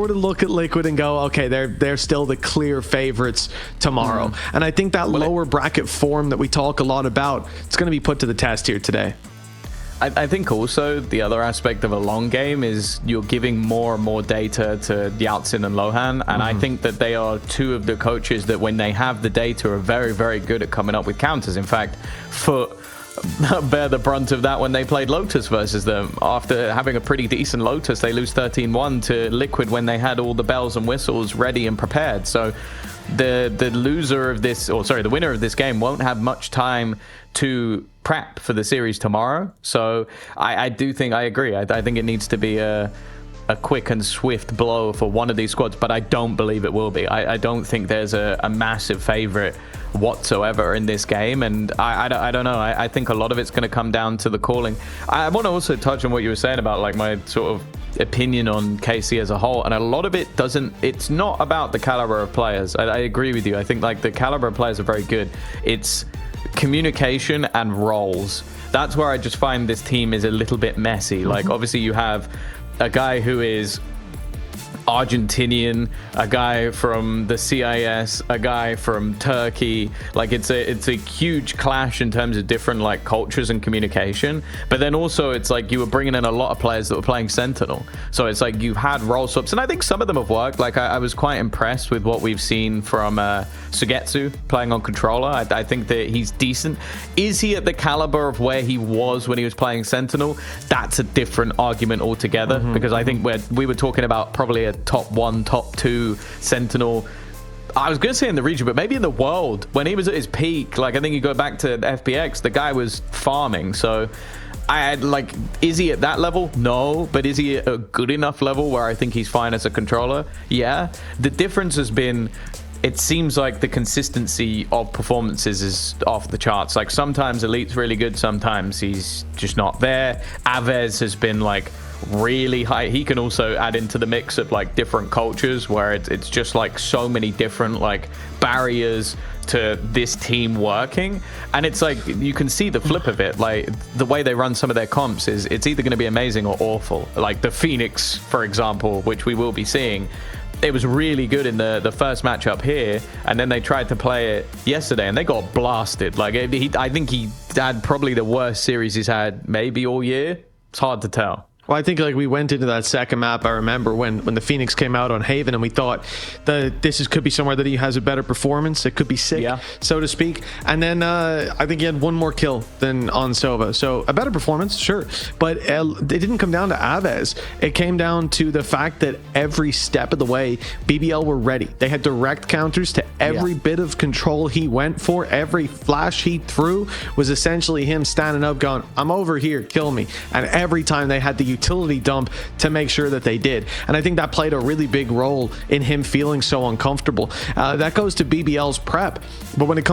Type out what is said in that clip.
sort of look at Liquid and go, okay, they're still the clear favorites tomorrow. And I think that lower bracket form that we talk a lot about, it's going to be put to the test here today. I think also the other aspect of a long game is you're giving more and more data to Yaltsin and Lohan, and I think that they are two of the coaches that when they have the data are very, very good at coming up with counters. In fact, Foot bear the brunt of that when they played Lotus versus them. After having a pretty decent Lotus, they lose 13-1 to Liquid when they had all the bells and whistles ready and prepared. So the loser of this, or sorry, the winner of this game won't have much time to prep for the series tomorrow. So I do think, I agree. I think it needs to be a quick and swift blow for one of these squads, but I don't believe it will be. I don't think there's a massive favorite whatsoever in this game, and I don't know. I think a lot of it's going to come down to the calling. I want to also touch on what you were saying about like my sort of opinion on KC as a whole, and a lot of it it's not about the caliber of players. I agree with you. I think like the caliber of players are very good. It's communication and roles. That's where I just find this team is a little bit messy. Like obviously you have a guy who is Argentinian, a guy from the CIS, a guy from Turkey. Like it's a huge clash in terms of different like cultures and communication. But then also it's like you were bringing in a lot of players that were playing Sentinel, so it's like you had role swaps, and I think some of them have worked. Like I was quite impressed with what we've seen from Sugetsu playing on controller. I think that he's decent. Is he at the caliber of where he was when he was playing Sentinel? That's a different argument altogether, because I think we were talking about probably a top 1, top 2 Sentinel. I was going to say in the region, but maybe in the world when he was at his peak. Like I think you go back to FPX, the guy was farming. So is he at that level? No. But is he at a good enough level where I think he's fine as a controller? Yeah. The difference has been, it seems like the consistency of performances is off the charts. Like sometimes Elite's really good, sometimes he's just not there. Aves has been like really high. He can also add into the mix of like different cultures where it's just like so many different like barriers to this team working, and it's like you can see the flip of it. Like the way they run some of their comps is it's either going to be amazing or awful. Like the Phoenix, for example, which we will be seeing, it was really good in the first matchup here, and then they tried to play it yesterday and they got blasted. Like I think he had probably the worst series he's had maybe all year. It's hard to tell. Well, I think like we went into that second map. I remember when the Phoenix came out on Haven, and we thought that could be somewhere that he has a better performance. It could be sick, so to speak. And then I think he had one more kill than on Sova, so a better performance, sure. But it didn't come down to Aves. It came down to the fact that every step of the way, BBL were ready. They had direct counters to every bit of control he went for. Every flash he threw was essentially him standing up, going, "I'm over here, kill me." And every time they had the utility dump to make sure that they did, and I think that played a really big role in him feeling so uncomfortable. That goes to BBL's prep, but when it comes